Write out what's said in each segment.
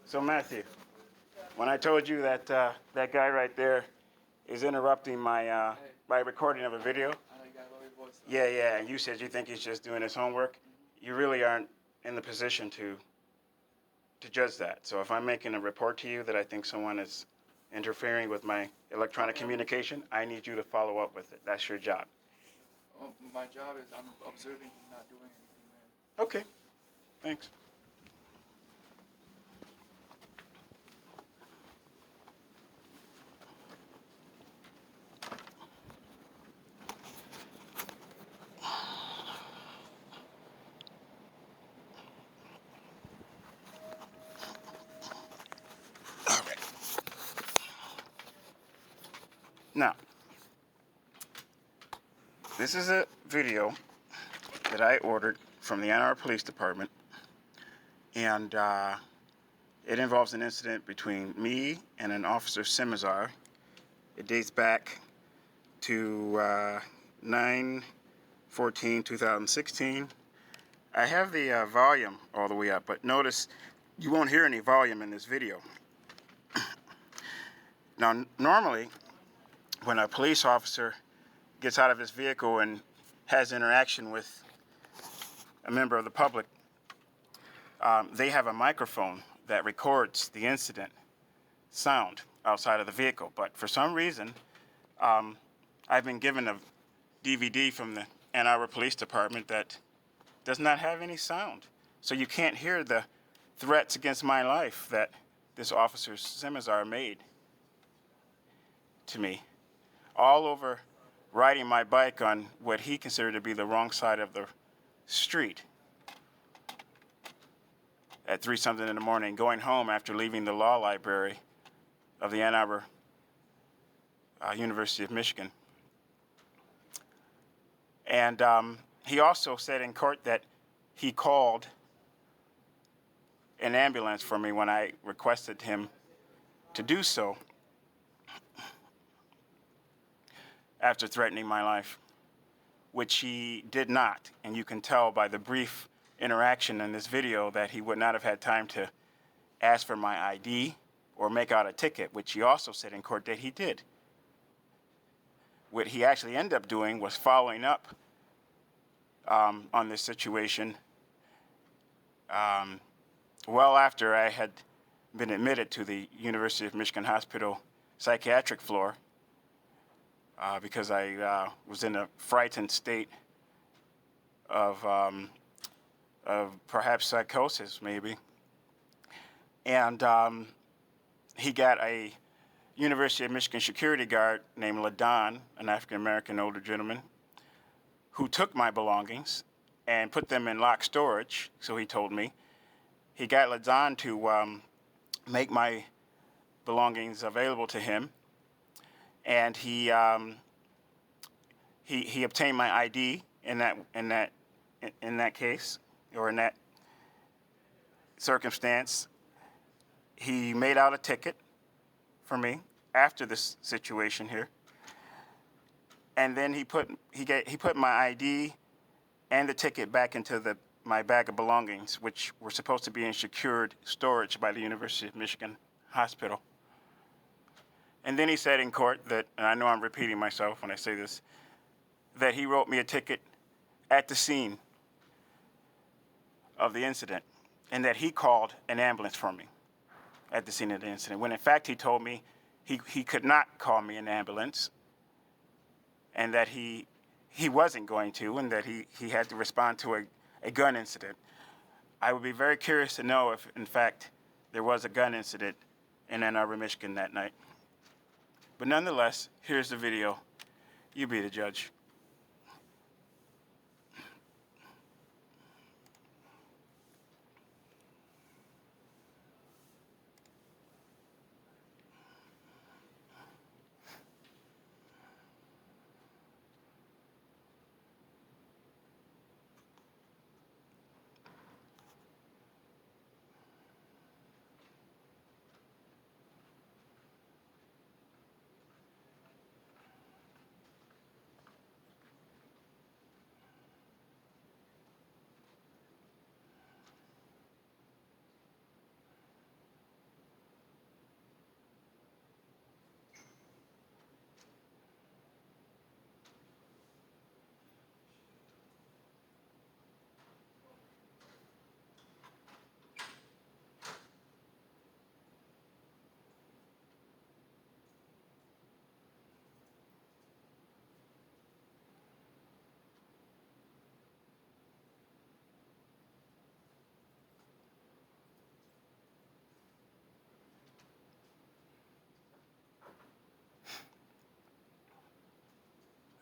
So Matthew, when I told you that that guy right there is interrupting my my recording of a video, yeah, and you said you think he's just doing his homework, you really aren't in the position to judge that. So if I'm making a report to you that I think someone is interfering with my electronic communication, I need you to follow up with it. That's your job. Well, my job is I'm observing him not doing anything, man. Okay, thanks. All right. Now, this is a video that I ordered from the Ann Arbor Police Department, and it involves an incident between me and an Officer Simazar. It dates back to 9/14/2016. I have the volume all the way up, but notice you won't hear any volume in this video. Now, normally, when a police officer gets out of his vehicle and has interaction with a member of the public, they have a microphone that records the incident sound outside of the vehicle. But for some reason, I've been given a DVD from the Ann Arbor Police Department that does not have any sound. So you can't hear the threats against my life that this Officer Simazar made to me, all over riding my bike on what he considered to be the wrong side of the street at 3-something in the morning, going home after leaving the law library of the Ann Arbor University of Michigan. And he also said in court that he called an ambulance for me when I requested him to do so after threatening my life, which he did not. And you can tell by the brief interaction in this video that he would not have had time to ask for my ID or make out a ticket, which he also said in court that he did. What he actually ended up doing was following up on this situation well after I had been admitted to the University of Michigan Hospital psychiatric floor because I was in a frightened state of perhaps psychosis, maybe. And he got a University of Michigan security guard named LaDon, an African-American older gentleman, who took my belongings and put them in locked storage, so he told me. He got LaDon to make my belongings available to him, and he obtained my ID in that case, or in that circumstance. He made out a ticket for me after this situation here, and then he put my ID and the ticket back into my bag of belongings, which were supposed to be in secured storage by the University of Michigan Hospital. And then he said in court that, and I know I'm repeating myself when I say this, that he wrote me a ticket at the scene of the incident, and that he called an ambulance for me at the scene of the incident, when in fact he told me he could not call me an ambulance, and that he wasn't going to, and that he had to respond to a gun incident. I would be very curious to know if, in fact, there was a gun incident in Ann Arbor, Michigan that night. But nonetheless, here's the video. You be the judge.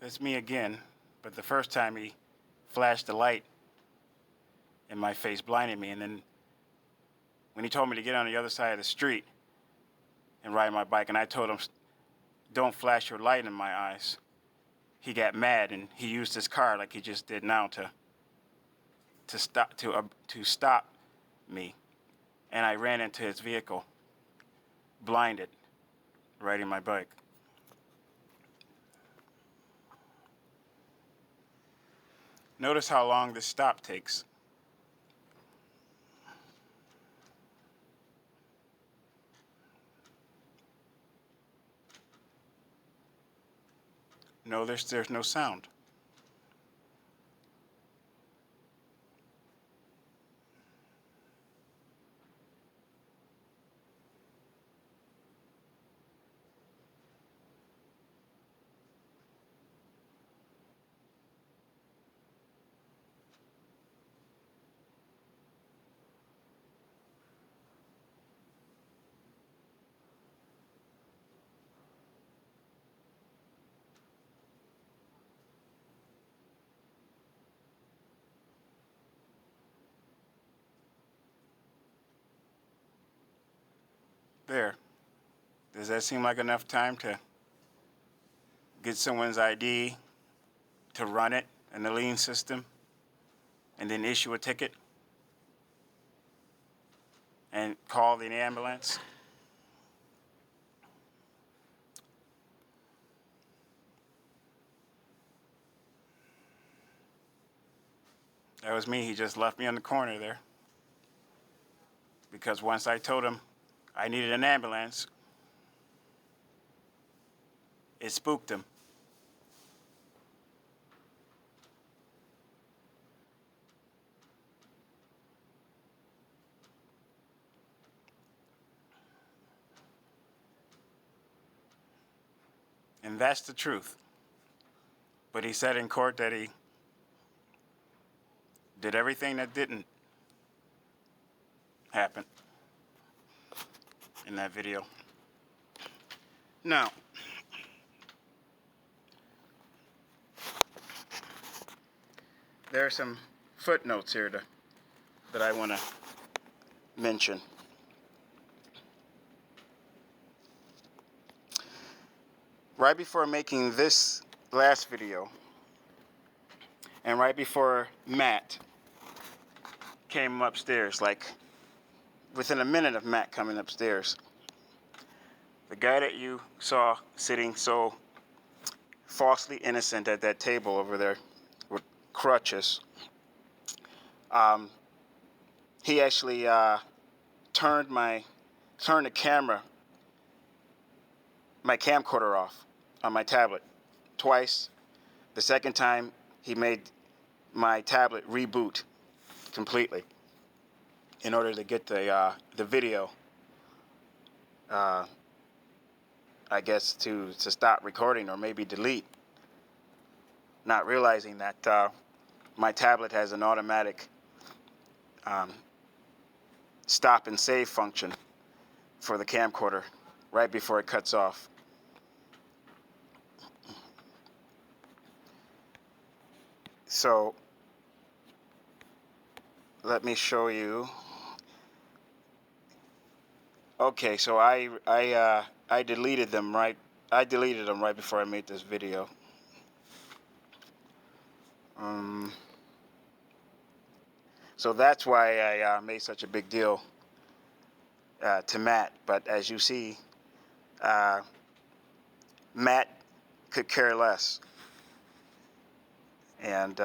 It's me again. But the first time he flashed the light in my face, blinded me. And then when he told me to get on the other side of the street and ride my bike, and I told him, don't flash your light in my eyes, he got mad and he used his car like he just did now to stop me. And I ran into his vehicle, blinded, riding my bike. Notice how long this stop takes. No, there's no sound. There. Does that seem like enough time to get someone's ID, to run it in the lien system, and then issue a ticket and call the ambulance? That was me. He just left me on the corner there. Because once I told him I needed an ambulance, it spooked him. And that's the truth. But he said in court that he did everything that didn't happen in that video. Now, there are some footnotes here that I want to mention. Right before making this last video, and right before Matt came upstairs, like within a minute of Matt coming upstairs, the guy that you saw sitting so falsely innocent at that table over there with crutches, he actually turned the camera, my camcorder off on my tablet twice. The second time, he made my tablet reboot completely in order to get the video, I guess, to stop recording or maybe delete, not realizing that my tablet has an automatic stop and save function for the camcorder right before it cuts off. So let me show you. Okay, so I deleted them right. I deleted them right before I made this video. So that's why I made such a big deal to Matt. But as you see, Matt could care less. And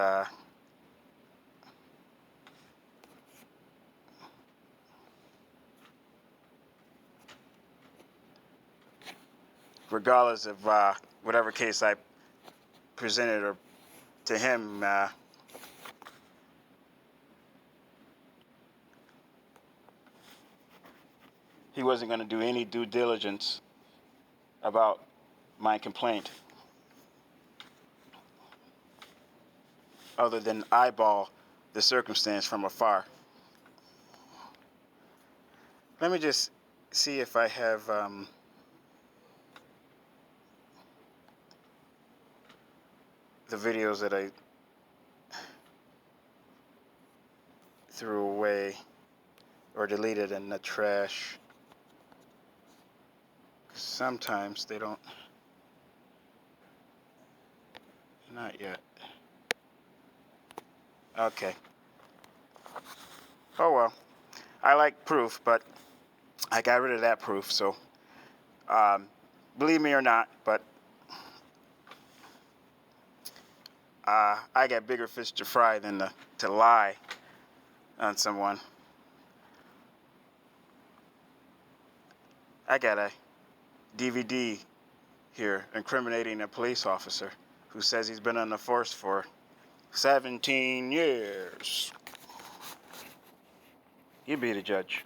regardless of whatever case I presented or to him, he wasn't going to do any due diligence about my complaint other than eyeball the circumstance from afar. Let me just see if I have the videos that I threw away or deleted in the trash. Sometimes they don't. Not yet. Okay. Oh well. I like proof, but I got rid of that proof, so believe me or not, but I got bigger fish to fry than to lie on someone. I got a DVD here incriminating a police officer who says he's been on the force for 17 years. You be the judge.